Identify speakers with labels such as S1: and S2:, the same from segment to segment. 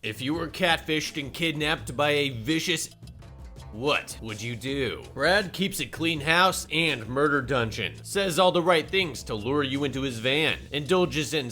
S1: If you were catfished and kidnapped by a vicious, what would you do? Brad keeps a clean house and murder dungeon, says all the right things to lure you into his van, indulges in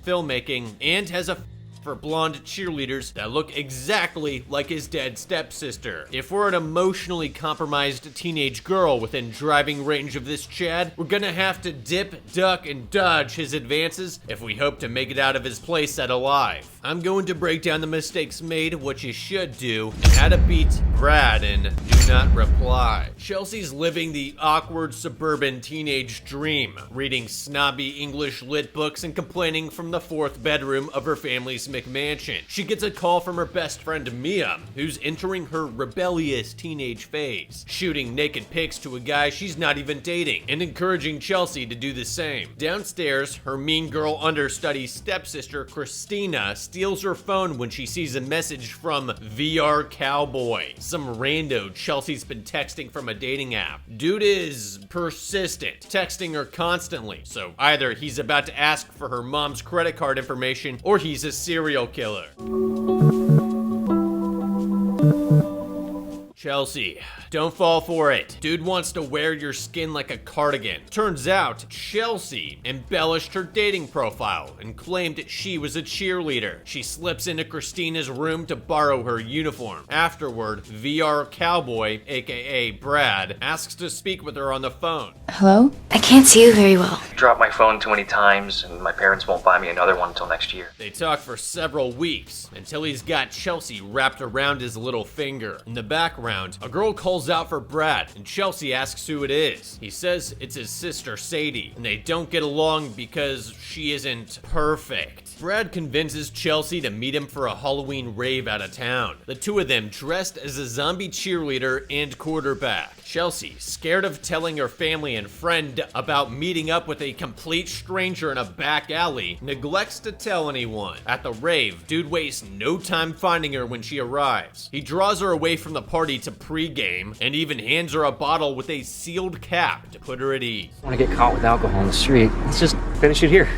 S1: filmmaking, and has a for blonde cheerleaders that look exactly like his dead stepsister. If we're an emotionally compromised teenage girl within driving range of this Chad, we're gonna have to dip, duck, and dodge his advances if we hope to make it out of his playset alive. I'm going to break down the mistakes made, what you should do, and how to beat Brad in Do Not Reply. Chelsea's living the awkward suburban teenage dream, reading snobby English lit books and complaining from the fourth bedroom of her family's McMansion. She gets a call from her best friend Mia, who's entering her rebellious teenage phase, shooting naked pics to a guy she's not even dating, and encouraging Chelsea to do the same. Downstairs, her mean girl understudy stepsister Christina steals her phone when she sees a message from VR Cowboy, some rando Chelsea's been texting from a dating app. Dude is persistent, texting her constantly, so either he's about to ask for her mom's credit card information or he's a serial killer. Chelsea, don't fall for it. Dude wants to wear your skin like a cardigan. Turns out, Chelsea embellished her dating profile and claimed she was a cheerleader. She slips into Christina's room to borrow her uniform. Afterward, VR Cowboy, aka Brad, asks to speak with her on the phone.
S2: Hello? I can't see you very well.
S3: I dropped my phone too many times, and my parents won't buy me another one until next year.
S1: They talk for several weeks, until he's got Chelsea wrapped around his little finger. In the background, a girl calls out for Brad, and Chelsea asks who it is. He says it's his sister Sadie, and they don't get along because she isn't perfect. Brad convinces Chelsea to meet him for a Halloween rave out of town. The two of them dressed as a zombie cheerleader and quarterback. Chelsea, scared of telling her family and friend about meeting up with a complete stranger in a back alley, neglects to tell anyone. At the rave, dude wastes no time finding her when she arrives. He draws her away from the party to pregame and even hands her a bottle with a sealed cap to put her at ease.
S3: I want to get caught with alcohol on the street. Let's just finish it here.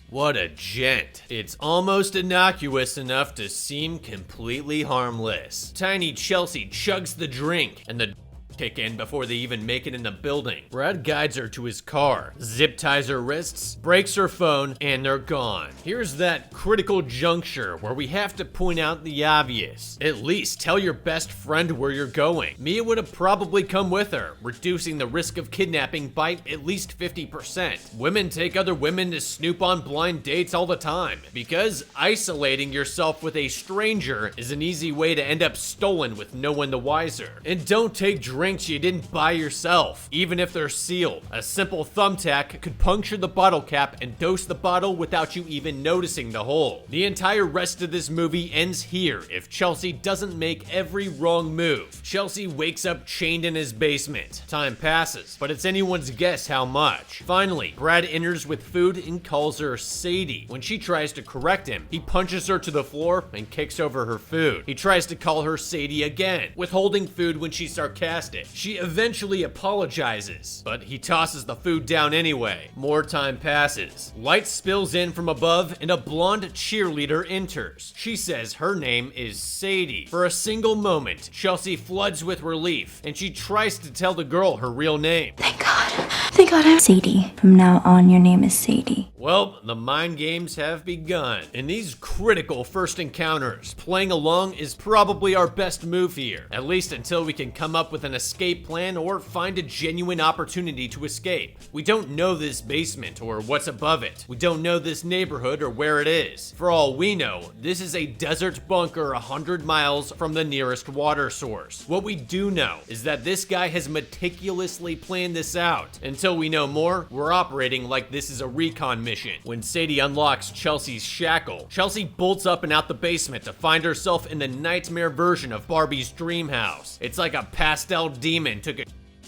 S1: What a gent. It's almost innocuous enough to seem completely harmless. Tiny Chelsea chugs the drink, and the kick in before they even make it in the building. Brad guides her to his car, zip ties her wrists, breaks her phone, and they're gone. Here's that critical juncture where we have to point out the obvious. At least tell your best friend where you're going. Mia would have probably come with her, reducing the risk of kidnapping by at least 50%. Women take other women to snoop on blind dates all the time, because isolating yourself with a stranger is an easy way to end up stolen with no one the wiser. And don't take drinks you didn't buy yourself, even if they're sealed. A simple thumbtack could puncture the bottle cap and dose the bottle without you even noticing the hole. The entire rest of this movie ends here if Chelsea doesn't make every wrong move. Chelsea wakes up chained in his basement. Time passes, but it's anyone's guess how much. Finally, Brad enters with food and calls her Sadie. When she tries to correct him, he punches her to the floor and kicks over her food. He tries to call her Sadie again, withholding food when she's sarcastic. She eventually apologizes, but he tosses the food down anyway. More time passes. Light spills in from above and a blonde cheerleader enters. She says her name is Sadie. For a single moment, Chelsea floods with relief, and she tries to tell the girl her real name.
S2: Thank God. Thank God I'm Sadie. From now on, your name is Sadie.
S1: Well, the mind games have begun. In these critical first encounters, playing along is probably our best move here, at least until we can come up with an escape plan or find a genuine opportunity to escape. We don't know this basement or what's above it. We don't know this neighborhood or where it is. For all we know, this is a desert bunker 100 miles from the nearest water source. What we do know is that this guy has meticulously planned this out. Until we know more, we're operating like this is a recon mission. When Sadie unlocks Chelsea's shackle, Chelsea bolts up and out the basement to find herself in the nightmare version of Barbie's dream house. It's like a pastel demon took a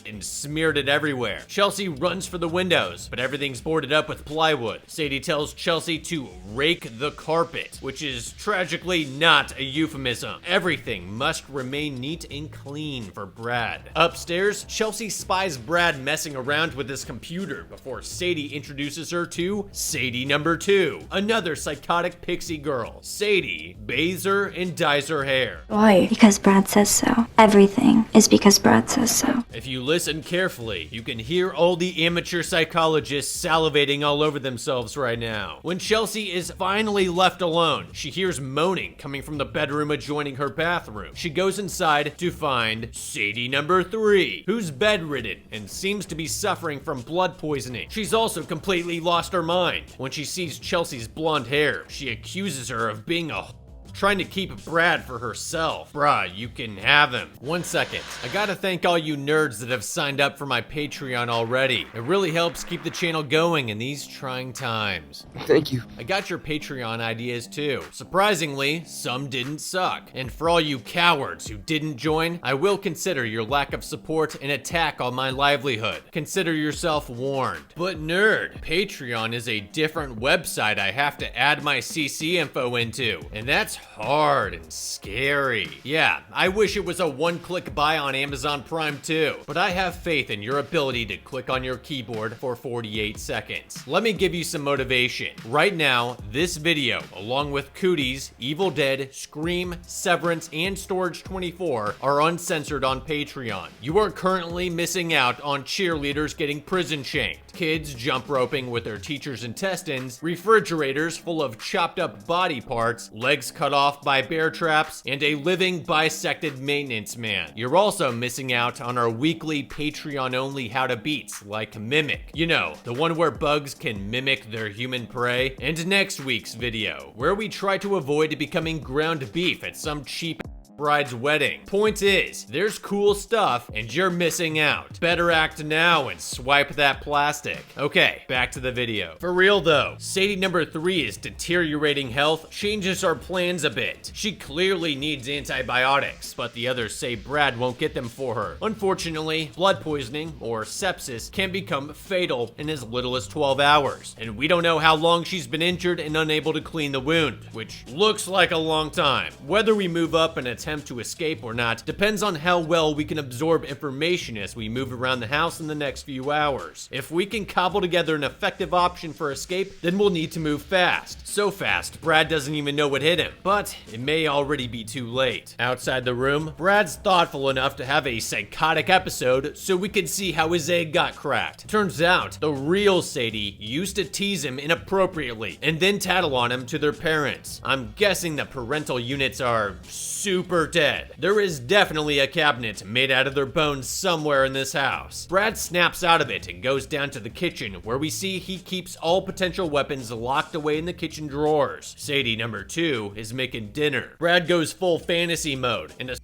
S1: and smeared it everywhere. Chelsea runs for the windows, but everything's boarded up with plywood. Sadie tells Chelsea to rake the carpet, which is tragically not a euphemism. Everything must remain neat and clean for Brad. Upstairs, Chelsea spies Brad messing around with his computer before Sadie introduces her to Sadie number 2, another psychotic pixie girl. Sadie bathes her and dyes her hair.
S2: Why? Because Brad says so. Everything is because Brad says so.
S1: If you listen carefully, you can hear all the amateur psychologists salivating all over themselves right now. When Chelsea is finally left alone, she hears moaning coming from the bedroom adjoining her bathroom. She goes inside to find Sadie number 3, who's bedridden and seems to be suffering from blood poisoning. She's also completely lost her mind. When she sees Chelsea's blonde hair, she accuses her of being a trying to keep Brad for herself. Bruh, you can have him. 1 second. I gotta thank all you nerds that have signed up for my Patreon already. It really helps keep the channel going in these trying times.
S4: Thank you.
S1: I got your Patreon ideas too. Surprisingly, some didn't suck. And for all you cowards who didn't join, I will consider your lack of support an attack on my livelihood. Consider yourself warned. But nerd, Patreon is a different website I have to add my CC info into, and that's hard and scary. Yeah, I wish it was a one-click buy on Amazon Prime too, but I have faith in your ability to click on your keyboard for 48 seconds. Let me give you some motivation. Right now, this video, along with Cooties, Evil Dead, Scream, Severance, and Storage 24 are uncensored on Patreon. You are currently missing out on cheerleaders getting prison shanked, kids jump roping with their teacher's intestines, refrigerators full of chopped up body parts, legs cut off by bear traps, and a living bisected maintenance man. You're also missing out on our weekly Patreon-only how to beats like Mimic. You know, the one where bugs can mimic their human prey. And next week's video, where we try to avoid becoming ground beef at some cheap bride's wedding. Point is, there's cool stuff and you're missing out. Better act now and swipe that plastic. Okay, back to the video. For real though, Sadie number 3 is deteriorating health, changes our plans a bit. She clearly needs antibiotics, but the others say Brad won't get them for her. Unfortunately, blood poisoning, or sepsis, can become fatal in as little as 12 hours, and we don't know how long she's been injured and unable to clean the wound, which looks like a long time. Whether we move up and attempt to escape or not depends on how well we can absorb information as we move around the house in the next few hours. If we can cobble together an effective option for escape, then we'll need to move fast. So fast, Brad doesn't even know what hit him, but it may already be too late. Outside the room, Brad's thoughtful enough to have a psychotic episode so we can see how his egg got cracked. Turns out, the real Sadie used to tease him inappropriately and then tattle on him to their parents. I'm guessing the parental units are super dead. There is definitely a cabinet made out of their bones somewhere in this house. Brad snaps out of it and goes down to the kitchen, where we see he keeps all potential weapons locked away in the kitchen drawers. Sadie number 2 is making dinner. Brad goes full fantasy mode and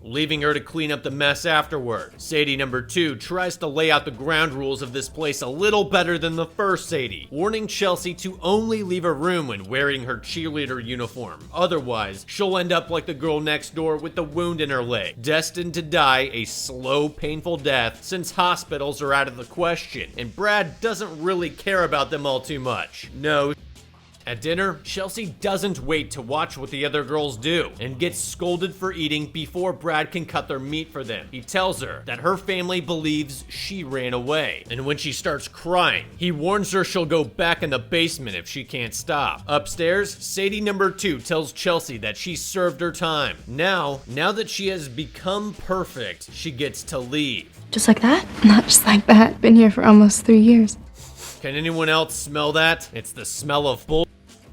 S1: leaving her to clean up the mess afterward. Sadie number 2 tries to lay out the ground rules of this place a little better than the first Sadie, warning Chelsea to only leave her room when wearing her cheerleader uniform. Otherwise, she'll end up like the girl next door with the wound in her leg, destined to die a slow, painful death since hospitals are out of the question, and Brad doesn't really care about them all too much. No. At dinner, Chelsea doesn't wait to watch what the other girls do and gets scolded for eating before Brad can cut their meat for them. He tells her that her family believes she ran away, and when she starts crying, he warns her she'll go back in the basement if she can't stop. Upstairs, Sadie number 2 tells Chelsea that she served her time. Now that she has become perfect, she gets to leave.
S5: Just like that? Not just like that. Been here for almost 3 years.
S1: Can anyone else smell that? It's the smell of bull.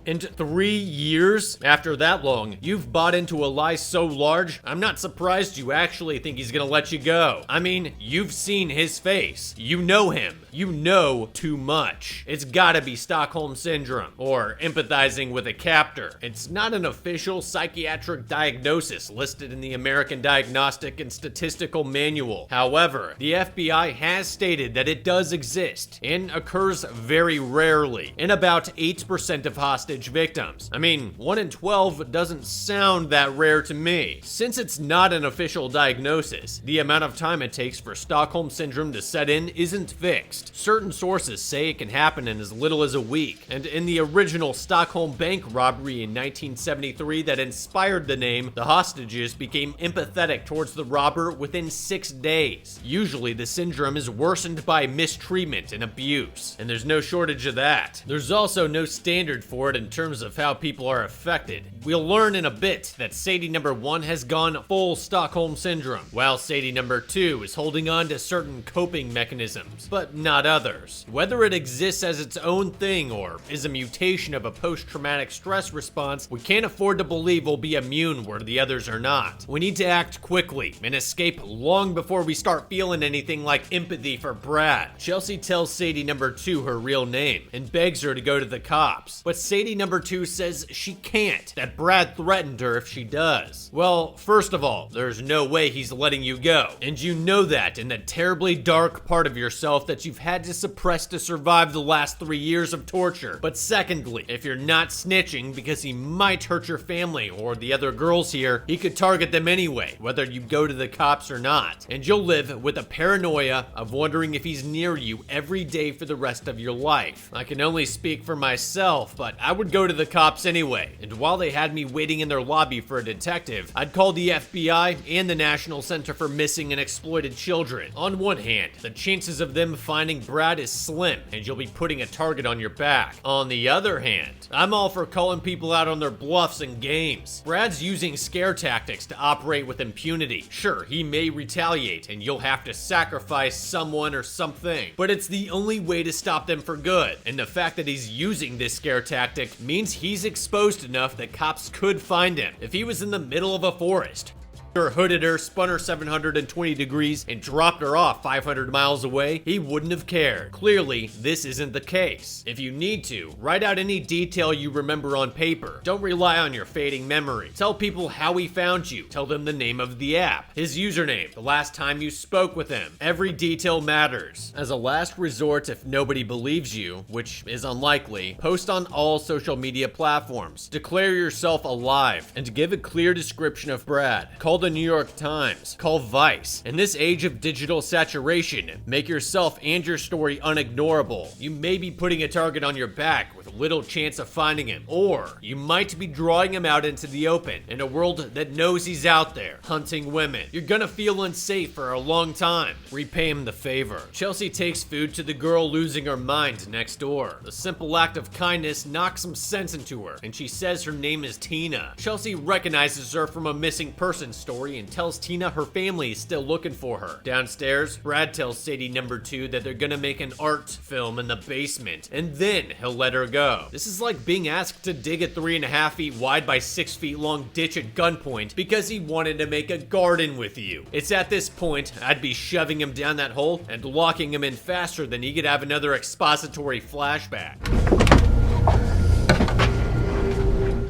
S1: In 3 years? After that long, you've bought into a lie so large, I'm not surprised you actually think he's gonna let you go. I mean, you've seen his face. You know him. You know too much. It's gotta be Stockholm Syndrome, or empathizing with a captor. It's not an official psychiatric diagnosis listed in the American Diagnostic and Statistical Manual. However, the FBI has stated that it does exist and occurs very rarely in about 8% of hostage victims. I mean, 1 in 12 doesn't sound that rare to me. Since it's not an official diagnosis, the amount of time it takes for Stockholm Syndrome to set in isn't fixed. Certain sources say it can happen in as little as a week, and in the original Stockholm bank robbery in 1973 that inspired the name, the hostages became empathetic towards the robber within 6 days. Usually the syndrome is worsened by mistreatment and abuse, and there's no shortage of that. There's also no standard for it in terms of how people are affected. We'll learn in a bit that Sadie number 1 has gone full Stockholm Syndrome, while Sadie number 2 is holding on to certain coping mechanisms, but not others. Whether it exists as its own thing or is a mutation of a post-traumatic stress response, we can't afford to believe we'll be immune where the others are not. We need to act quickly and escape long before we start feeling anything like empathy for Brad. Chelsea tells Sadie number 2 her real name and begs her to go to the cops, but Sadie number 2 says she can't, that Brad threatened her if she does. Well, first of all, there's no way he's letting you go, and you know that in the terribly dark part of yourself that you've had to suppress to survive the last 3 years of torture. But secondly, if you're not snitching because he might hurt your family or the other girls here, he could target them anyway, whether you go to the cops or not, and you'll live with a paranoia of wondering if he's near you every day for the rest of your life. I can only speak for myself, but I would go to the cops anyway, and while they had me waiting in their lobby for a detective, I'd call the FBI and the National Center for Missing and Exploited Children. On one hand, the chances of them finding Brad is slim, and you'll be putting a target on your back. On the other hand, I'm all for calling people out on their bluffs and games. Brad's using scare tactics to operate with impunity. Sure, he may retaliate, and you'll have to sacrifice someone or something, but it's the only way to stop them for good. And the fact that he's using this scare tactic means he's exposed enough that cops could find him. If he was in the middle of a forest, or hooded her, spun her 720 degrees, and dropped her off 500 miles away, he wouldn't have cared. Clearly, this isn't the case. If you need to, write out any detail you remember on paper. Don't rely on your fading memory. Tell people how he found you. Tell them the name of the app, his username, the last time you spoke with him. Every detail matters. As a last resort, if nobody believes you, which is unlikely, post on all social media platforms. Declare yourself alive, and give a clear description of Brad. Call the New York Times. Call Vice. In this age of digital saturation, make yourself and your story unignorable. You may be putting a target on your back with little chance of finding him, or you might be drawing him out into the open in a world that knows he's out there, hunting women. You're gonna feel unsafe for a long time. Repay him the favor. Chelsea takes food to the girl losing her mind next door. The simple act of kindness knocks some sense into her, and she says her name is Tina. Chelsea recognizes her from a missing person story and tells Tina her family is still looking for her. Downstairs, Brad tells Sadie number 2 that they're gonna make an art film in the basement, and then he'll let her go. This is like being asked to dig a 3.5 feet wide by 6 feet long ditch at gunpoint because he wanted to make a garden with you. It's at this point I'd be shoving him down that hole and locking him in faster than he could have another expository flashback.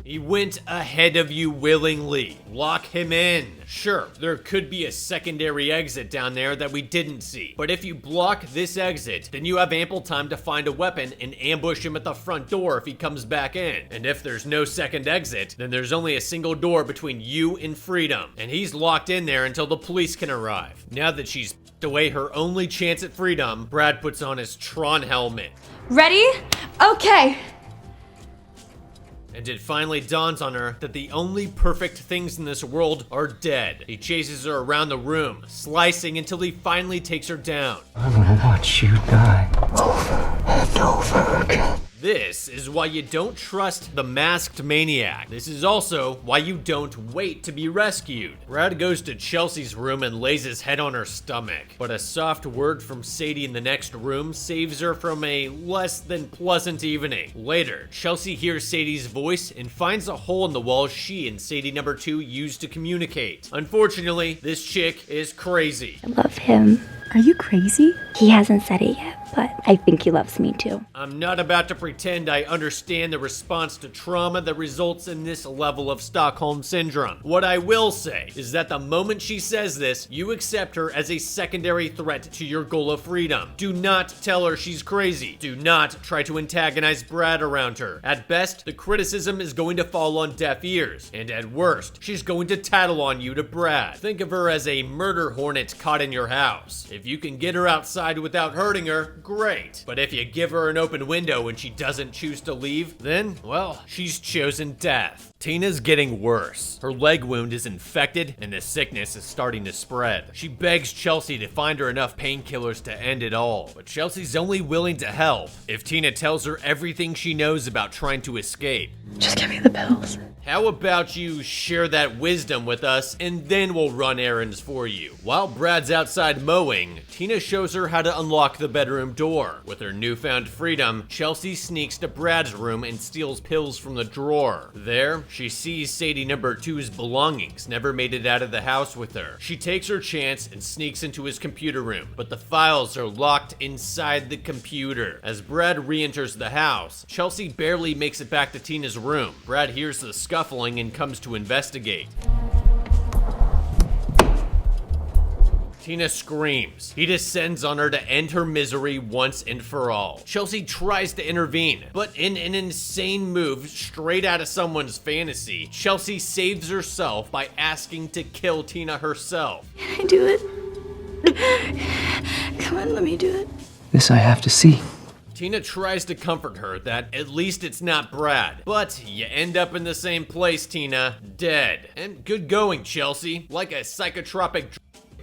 S1: He went ahead of you willingly. Lock him in. Sure, there could be a secondary exit down there that we didn't see, but if you block this exit, then you have ample time to find a weapon and ambush him at the front door if he comes back in. And if there's no second exit, then there's only a single door between you and freedom, and he's locked in there until the police can arrive. Now that she's away her only chance at freedom, Brad puts on his Tron helmet.
S5: Ready? Okay.
S1: And it finally dawns on her that the only perfect things in this world are dead. He chases her around the room, slicing until he finally takes her down.
S4: I'm gonna watch you die over and over again.
S1: This is why you don't trust the masked maniac. This is also why you don't wait to be rescued. Brad goes to Chelsea's room and lays his head on her stomach, but a soft word from Sadie in the next room saves her from a less than pleasant evening. Later, Chelsea hears Sadie's voice and finds a hole in the wall she and Sadie number 2 used to communicate. Unfortunately, this chick is crazy.
S2: I love him. Are you crazy? He hasn't said it yet, but I think he loves me too.
S1: I'm not about to pretend I understand the response to trauma that results in this level of Stockholm Syndrome. What I will say is that the moment she says this, you accept her as a secondary threat to your goal of freedom. Do not tell her she's crazy. Do not try to antagonize Brad around her. At best, the criticism is going to fall on deaf ears, and at worst, she's going to tattle on you to Brad. Think of her as a murder hornet caught in your house. If you can get her outside without hurting her, great. But if you give her an open window and she doesn't choose to leave, then, well, she's chosen death. Tina's getting worse. Her leg wound is infected and the sickness is starting to spread. She begs Chelsea to find her enough painkillers to end it all, but Chelsea's only willing to help if Tina tells her everything she knows about trying to escape.
S5: Just give me the pills.
S1: How about you share that wisdom with us and then we'll run errands for you? While Brad's outside mowing, Tina shows her how to unlock the bedroom door. With her newfound freedom, Chelsea sneaks to Brad's room and steals pills from the drawer. There, she sees Sadie number 2's belongings never made it out of the house with her. She takes her chance and sneaks into his computer room, but the files are locked inside the computer. As Brad re-enters the house, Chelsea barely makes it back to Tina's room. Brad hears the scuffling and comes to investigate. Tina screams. He descends on her to end her misery once and for all. Chelsea tries to intervene, but in an insane move straight out of someone's fantasy, Chelsea saves herself by asking to kill Tina herself.
S2: Can I do it? Come on, let me do it.
S4: This I have to see.
S1: Tina tries to comfort her that at least it's not Brad, but you end up in the same place, Tina, dead. And good going, Chelsea. Like a psychotropic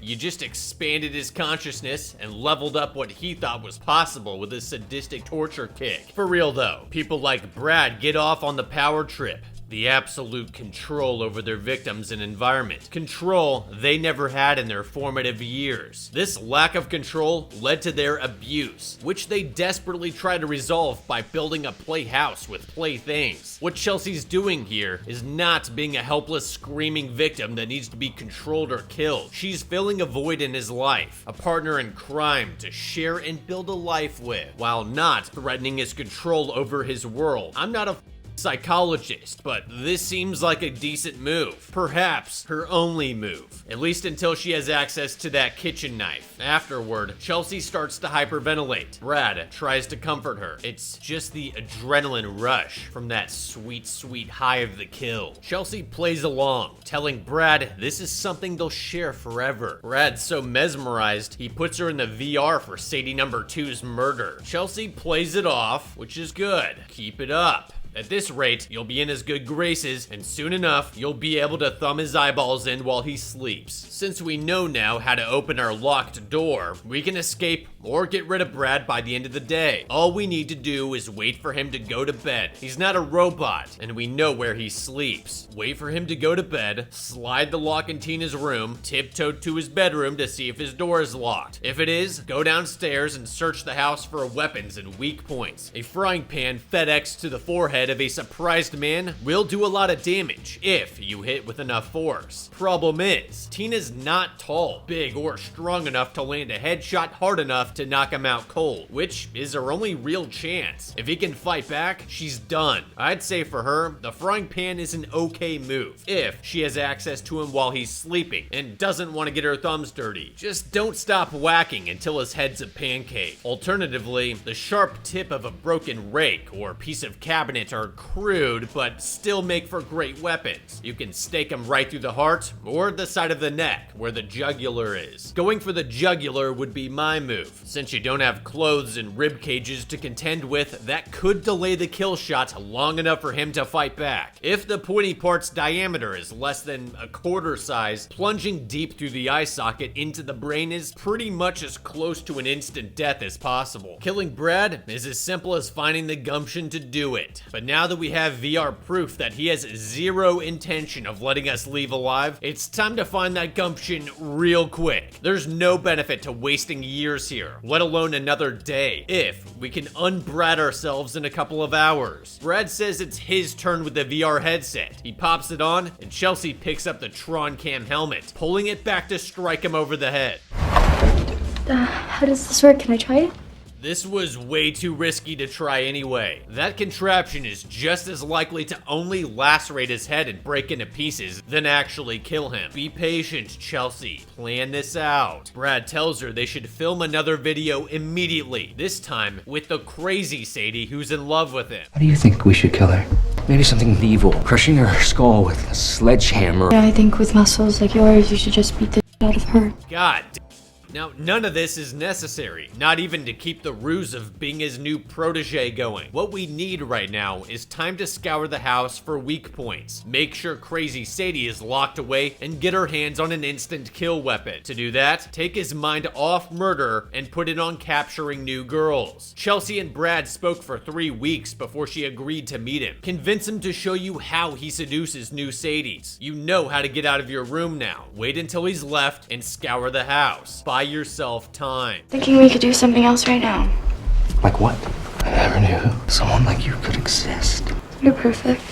S1: you just expanded his consciousness and leveled up what he thought was possible with his sadistic torture kick. For real though, people like Brad get off on the power trip. The absolute control over their victims and environment. Control they never had in their formative years. This lack of control led to their abuse, which they desperately try to resolve by building a playhouse with playthings. What Chelsea's doing here is not being a helpless, screaming victim that needs to be controlled or killed. She's filling a void in his life, a partner in crime to share and build a life with, while not threatening his control over his world. I'm not a psychologist, but this seems like a decent move. Perhaps her only move. At least until she has access to that kitchen knife. Afterward, Chelsea starts to hyperventilate. Brad tries to comfort her. It's just the adrenaline rush from that sweet, sweet high of the kill. Chelsea plays along, telling Brad this is something they'll share forever. Brad's so mesmerized, he puts her in the VR for Sadie number 2's murder. Chelsea plays it off, which is good. Keep it up. At this rate, you'll be in his good graces, and soon enough, you'll be able to thumb his eyeballs in while he sleeps. Since we know now how to open our locked door, we can escape or get rid of Brad by the end of the day. All we need to do is wait for him to go to bed. He's not a robot, and we know where he sleeps. Wait for him to go to bed, slide the lock in Tina's room, tiptoe to his bedroom to see if his door is locked. If it is, go downstairs and search the house for weapons and weak points. A frying pan FedEx to the forehead of a surprised man will do a lot of damage if you hit with enough force. Problem is, Tina's not tall, big, or strong enough to land a headshot hard enough to knock him out cold, which is her only real chance. If he can fight back, she's done. I'd say for her, the frying pan is an okay move if she has access to him while he's sleeping and doesn't want to get her thumbs dirty. Just don't stop whacking until his head's a pancake. Alternatively, the sharp tip of a broken rake or piece of cabinet are crude but still make for great weapons. You can stake them right through the heart or the side of the neck where the jugular is. Going for the jugular would be my move. Since you don't have clothes and rib cages to contend with, that could delay the kill shot long enough for him to fight back. If the pointy part's diameter is less than a quarter size, plunging deep through the eye socket into the brain is pretty much as close to an instant death as possible. Killing Brad is as simple as finding the gumption to do it. But now that we have VR proof that he has zero intention of letting us leave alive, it's time to find that gumption real quick. There's no benefit to wasting years here, let alone another day, if we can unbrad ourselves in a couple of hours. Brad says it's his turn with the VR headset. He pops it on, and Chelsea picks up the Tron Cam helmet, pulling it back to strike him over the head.
S5: How does this work? Can I try it?
S1: This was way too risky to try anyway. That contraption is just as likely to only lacerate his head and break into pieces than actually kill him. Be patient, Chelsea. Plan this out. Brad tells her they should film another video immediately, this time with the crazy Sadie who's in love with him.
S4: How do you think we should kill her? Maybe something evil, crushing her skull with a sledgehammer.
S5: Yeah, I think with muscles like yours, you should just beat the out of her.
S1: God damn. Now, none of this is necessary, not even to keep the ruse of being his new protege going. What we need right now is time to scour the house for weak points, make sure crazy Sadie is locked away, and get her hands on an instant kill weapon. To do that, take his mind off murder and put it on capturing new girls. Chelsea and Brad spoke for 3 weeks before she agreed to meet him. Convince him to show you how he seduces new Sadies. You know how to get out of your room now. Wait until he's left and scour the house. Buy yourself time.
S5: Thinking we could do something else right now.
S4: Like what? I never knew someone like you could exist.
S5: You're perfect.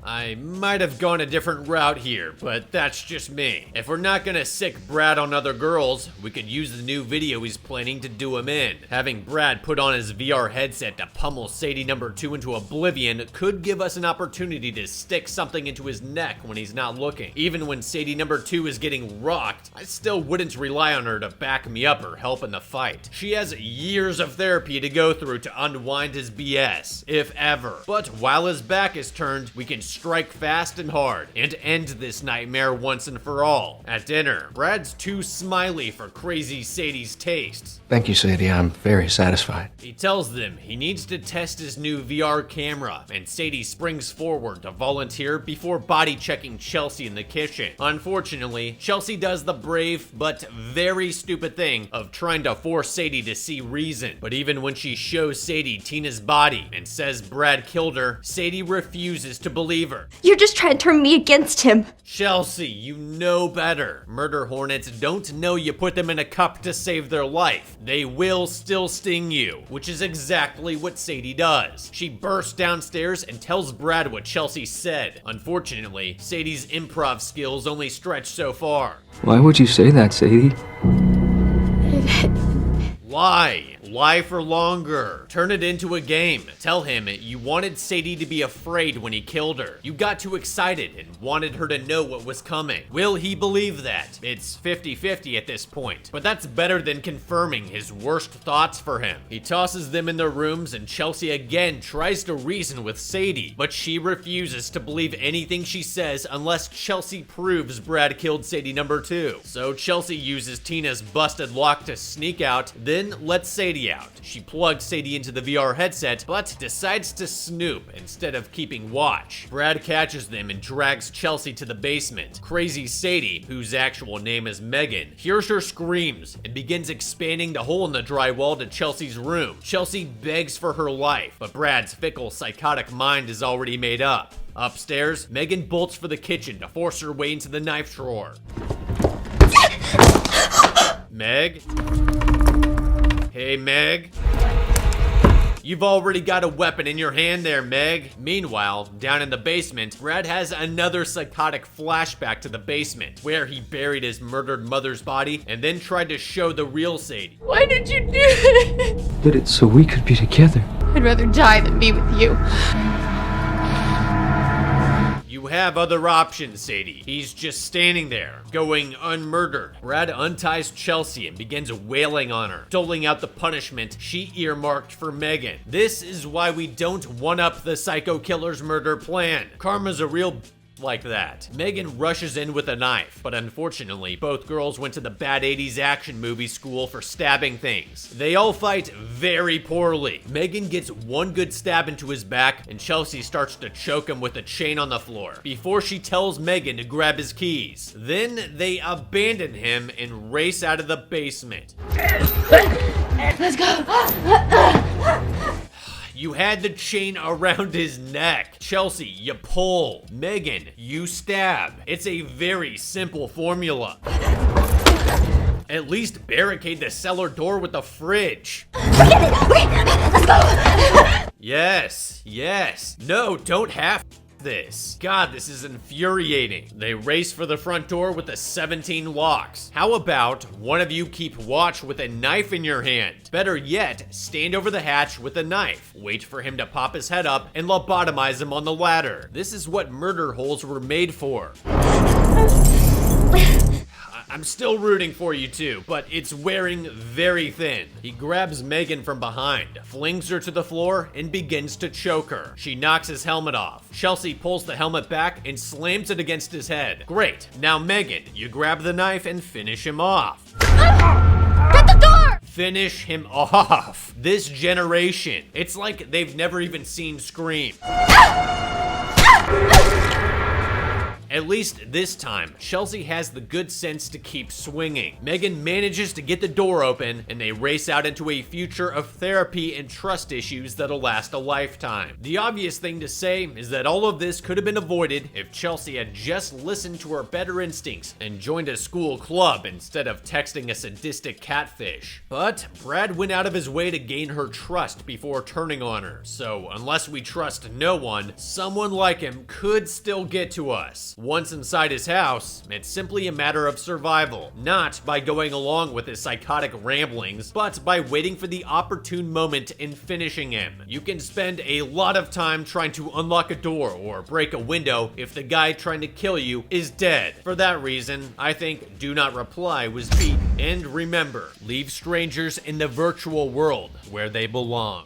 S1: I might have gone a different route here, but that's just me. If we're not gonna sick Brad on other girls, we could use the new video he's planning to do him in. Having Brad put on his VR headset to pummel Sadie number 2 into oblivion could give us an opportunity to stick something into his neck when he's not looking. Even when Sadie number 2 is getting rocked, I still wouldn't rely on her to back me up or help in the fight. She has years of therapy to go through to unwind his BS, if ever. But while his back is turned, we can strike fast and hard and end this nightmare once and for all. At dinner, Brad's too smiley for crazy Sadie's tastes.
S4: Thank you, Sadie. I'm very satisfied.
S1: He tells them he needs to test his new VR camera, and Sadie springs forward to volunteer before body checking Chelsea in the kitchen. Unfortunately, Chelsea does the brave but very stupid thing of trying to force Sadie to see reason. But even when she shows Sadie Tina's body and says Brad killed her, Sadie refuses to believe her.
S5: You're just trying to turn me against him.
S1: Chelsea, you know better. Murder hornets don't know you put them in a cup to save their life. They will still sting you, which is exactly what Sadie does. She bursts downstairs and tells Brad what Chelsea said. Unfortunately, Sadie's improv skills only stretch so far.
S4: Why would you say that, Sadie?
S1: Lie. Lie for longer. Turn it into a game. Tell him you wanted Sadie to be afraid when he killed her. You got too excited and wanted her to know what was coming. Will he believe that? It's 50-50 at this point, but that's better than confirming his worst thoughts for him. He tosses them in their rooms and Chelsea again tries to reason with Sadie, but she refuses to believe anything she says unless Chelsea proves Brad killed Sadie number 2. So Chelsea uses Tina's busted lock to sneak out, then lets Sadie out. She plugs Sadie into the VR headset, but decides to snoop instead of keeping watch. Brad catches them and drags Chelsea to the basement. Crazy Sadie, whose actual name is Megan, hears her screams and begins expanding the hole in the drywall to Chelsea's room. Chelsea begs for her life, but Brad's fickle, psychotic mind is already made up. Upstairs, Megan bolts for the kitchen to force her way into the knife drawer. Meg? Hey, Meg? You've already got a weapon in your hand there, Meg. Meanwhile, down in the basement, Brad has another psychotic flashback to the basement, where he buried his murdered mother's body and then tried to show the real Sadie.
S5: Why did you do it?
S4: Did it so we could be together.
S5: I'd rather die than be with you.
S1: You have other options, Sadie. He's just standing there, going unmurdered. Brad unties Chelsea and begins wailing on her, doling out the punishment she earmarked for Megan. This is why we don't one-up the psycho killer's murder plan. Karma's a real like that. Megan rushes in with a knife, but unfortunately, both girls went to the bad 80s action movie school for stabbing things. They all fight very poorly. Megan gets one good stab into his back, and Chelsea starts to choke him with a chain on the floor before she tells Megan to grab his keys. Then they abandon him and race out of the basement.
S5: Let's go.
S1: You had the chain around his neck. Chelsea, you pull. Megan, you stab. It's a very simple formula. At least barricade the cellar door with the fridge.
S5: Forget it. Wait, let's go.
S1: Yes. No, don't have this. God, this is infuriating. They race for the front door with the 17 locks. How about one of you keep watch with a knife in your hand? Better yet, stand over the hatch with a knife. Wait for him to pop his head up and lobotomize him on the ladder. This is what murder holes were made for. I'm still rooting for you two, but it's wearing very thin. He grabs Megan from behind, flings her to the floor, and begins to choke her. She knocks his helmet off. Chelsea pulls the helmet back and slams it against his head. Great. Now Megan, you grab the knife and finish him off.
S5: Get the door!
S1: Finish him off. This generation, it's like they've never even seen Scream. At least this time, Chelsea has the good sense to keep swinging. Megan manages to get the door open, and they race out into a future of therapy and trust issues that'll last a lifetime. The obvious thing to say is that all of this could have been avoided if Chelsea had just listened to her better instincts and joined a school club instead of texting a sadistic catfish. But Brad went out of his way to gain her trust before turning on her, so unless we trust no one, someone like him could still get to us. Once inside his house, it's simply a matter of survival, not by going along with his psychotic ramblings, but by waiting for the opportune moment and finishing him. You can spend a lot of time trying to unlock a door or break a window if the guy trying to kill you is dead. For that reason, I think Do Not Reply was beat. And remember, leave strangers in the virtual world where they belong.